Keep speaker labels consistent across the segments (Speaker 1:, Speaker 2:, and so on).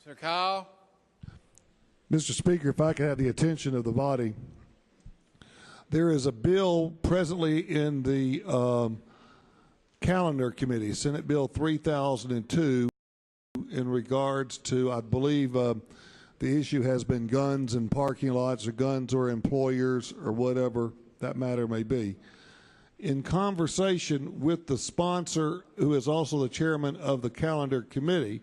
Speaker 1: Senator Kyle.
Speaker 2: Mr. Speaker, if I could have the attention of the body, there is a bill presently in the calendar committee, Senate Bill 3002, in regards to, I believe, the issue has been guns in parking lots or guns or employers or whatever that matter may be. In conversation with the sponsor, who is also the chairman of the calendar committee,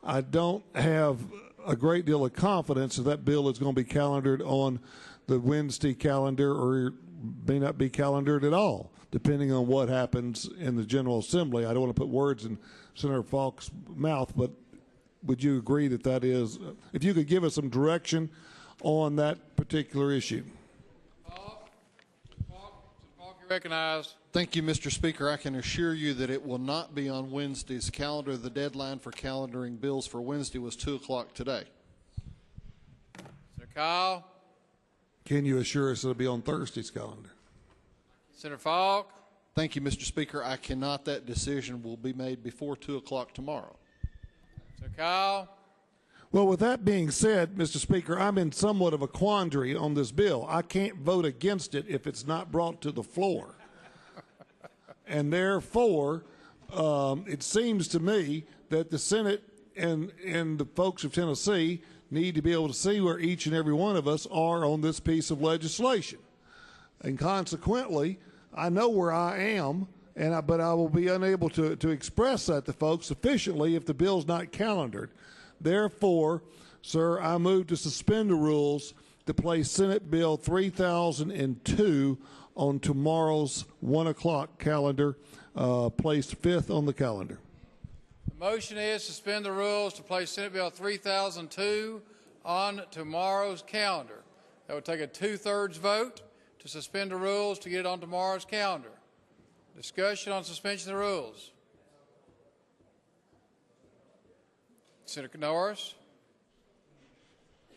Speaker 2: I don't have a great deal of confidence that that bill is going to be calendared on the Wednesday calendar, or may not be calendared at all, depending on what happens in the General Assembly. I don't want to put words in Senator Falk's mouth, but would you agree that that is, if you could give us some direction on that particular issue?
Speaker 1: Falk, you're recognized.
Speaker 3: Thank you, Mr. Speaker. I can assure you that it will not be on Wednesday's calendar. The deadline for calendaring bills for Wednesday was 2 o'clock today.
Speaker 1: Senator Kyle.
Speaker 2: Can you assure us it'll be on Thursday's calendar?
Speaker 1: Senator Falk.
Speaker 3: Thank you, Mr. Speaker. I cannot. That decision will be made before 2 o'clock tomorrow.
Speaker 1: Senator Kyle.
Speaker 2: Well, with that being said, Mr. Speaker, I'm in somewhat of a quandary on this bill. I can't vote against it if it's not brought to the floor. And therefore, it seems to me that the Senate and the folks of Tennessee need to be able to see where each and every one of us are on this piece of legislation. And consequently, I know where I am, but I will be unable to express that to folks sufficiently if the bill's not calendared. Therefore, sir, I move to suspend the rules to place Senate Bill 3002 on tomorrow's 1 o'clock calendar, placed 5th on the calendar.
Speaker 1: The motion is suspend the rules to place Senate Bill 3002 on tomorrow's calendar. That would take a 2/3 vote to suspend the rules to get it on tomorrow's calendar. Discussion on suspension of the rules. Senator Norris.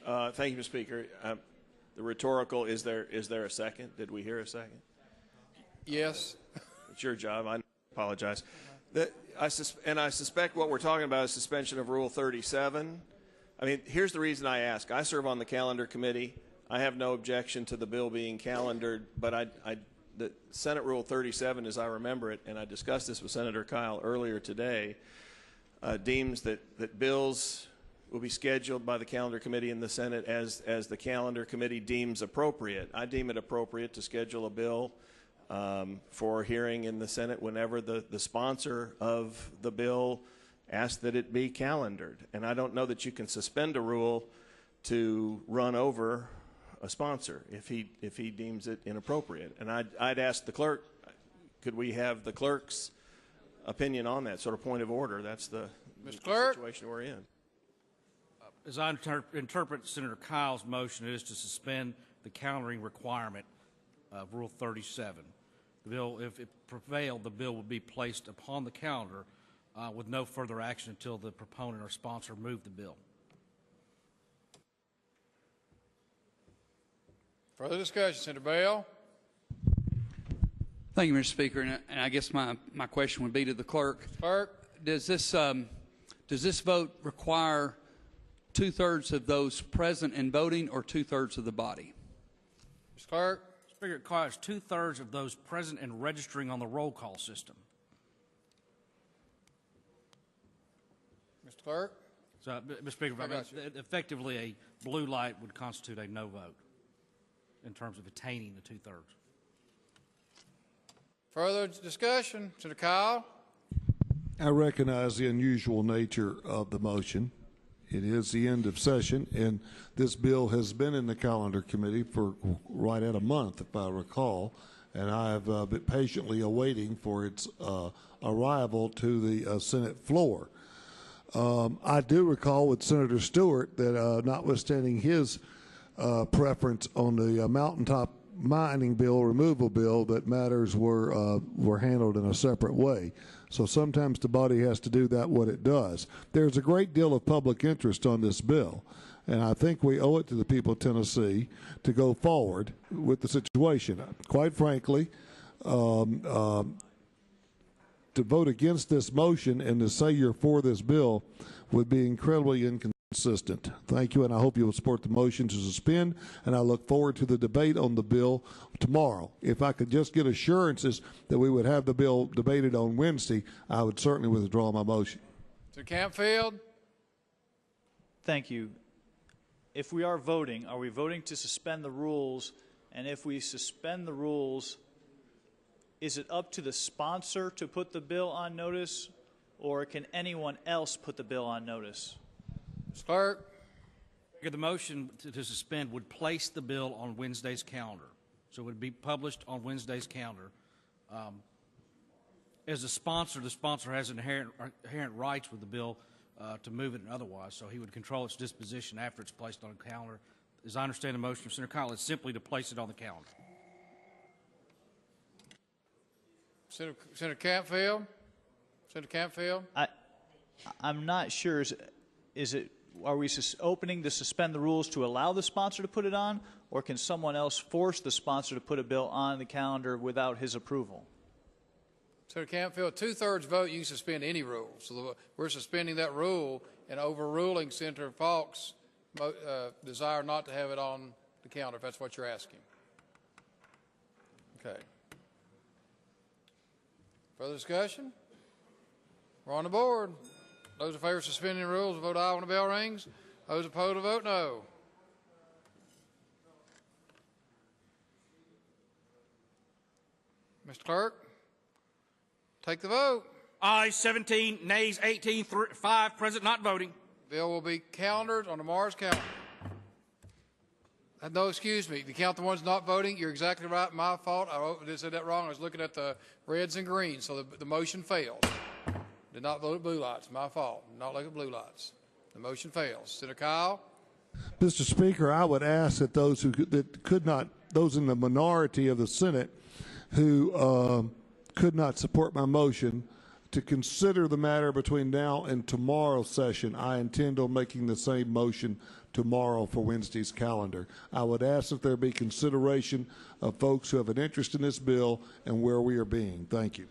Speaker 4: Thank you, Mr. Speaker. The rhetorical, is there a second? Did we hear a second?
Speaker 1: Yes.
Speaker 4: It's your job. I apologize. I suspect what we're talking about is suspension of Rule 37. I mean, here's the reason I ask. I serve on the calendar committee. I have no objection to the bill being calendared, but the Senate Rule 37, as I remember it, and I discussed this with Senator Kyle earlier today, deems that bills will be scheduled by the calendar committee in the Senate as the calendar committee deems appropriate. I deem it appropriate to schedule a bill for hearing in the Senate whenever the sponsor of the bill asks that it be calendared. And I don't know that you can suspend a rule to run over a sponsor if he deems it inappropriate. And I'd ask the clerk, could we have the clerk's opinion on that sort of point of order? That's the situation we're in.
Speaker 5: As I interpret Senator Kyle's motion, it is to suspend the calendaring requirement of Rule 37. The bill, if it prevailed, the bill would be placed upon the calendar with no further action until the proponent or sponsor move the bill.
Speaker 1: Further discussion, Senator Bell.
Speaker 6: Thank you, Mr. Speaker. And I guess my question would be to the clerk.
Speaker 1: Clerk.
Speaker 6: Does this vote require 2/3 of those present and voting, or 2/3 of the body?
Speaker 1: Mr. Clerk.
Speaker 5: Speaker, it requires 2/3 of those present and registering on the roll call system.
Speaker 1: Mr. Clerk.
Speaker 5: So, Mr. Speaker, effectively a blue light would constitute a no vote in terms of attaining the 2/3.
Speaker 1: Further discussion, Senator Kyle.
Speaker 2: I recognize the unusual nature of the motion. It is the end of session, and this bill has been in the calendar committee for right at a month, if I recall, and I have been patiently awaiting for its arrival to the Senate floor. I do recall with Senator Stewart that notwithstanding his preference on the mountaintop mining bill, removal bill, that matters were handled in a separate way. So sometimes the body has to do that what it does. There's a great deal of public interest on this bill, and I think we owe it to the people of Tennessee to go forward with the situation. Quite frankly, to vote against this motion and to say you're for this bill would be incredibly inconsistent. consistent. Thank you, and I hope you will support the motion to suspend, and I look forward to the debate on the bill tomorrow. If I could just get assurances that we would have the bill debated on Wednesday, I would certainly withdraw my motion.
Speaker 1: Mr. Campfield?
Speaker 7: Thank you. If we are voting, are we voting to suspend the rules? And if we suspend the rules, is it up to the sponsor to put the bill on notice, or can anyone else put the bill on notice?
Speaker 1: Mr. Clerk?
Speaker 5: The motion to suspend would place the bill on Wednesday's calendar. So it would be published on Wednesday's calendar. As a sponsor, the sponsor has inherent rights with the bill to move it and otherwise, so he would control its disposition after it's placed on the calendar. As I understand the motion of Senator Kyle, it's simply to place it on the calendar.
Speaker 1: Senator Campfield? Senator Campfield?
Speaker 7: I'm not sure. Are we opening to suspend the rules to allow the sponsor to put it on, or can someone else force the sponsor to put a bill on the calendar without his approval?
Speaker 1: Senator Campfield, two-thirds vote, you can suspend any rule. So we're suspending that rule and overruling Senator Falk's desire not to have it on the calendar, if that's what you're asking. Okay. Further discussion? We're on the board. Those in favor of suspending the rules vote aye when the bell rings. Those opposed vote no. Mr. Clerk, take the vote.
Speaker 5: Ayes 17, nays 18, 5 present not voting.
Speaker 1: Bill will be calendared on tomorrow's calendar. No, excuse me. If you count the ones not voting, you're exactly right. My fault. I did say that wrong. I was looking at the reds and greens, so the motion failed. Did not vote at blue lights. My fault. Not look at blue lights. The motion fails. Senator Kyle?
Speaker 2: Mr. Speaker, I would ask that those those in the minority of the Senate who could not support my motion, to consider the matter between now and tomorrow's session. I intend on making the same motion tomorrow for Wednesday's calendar. I would ask that there be consideration of folks who have an interest in this bill and where we are being. Thank you.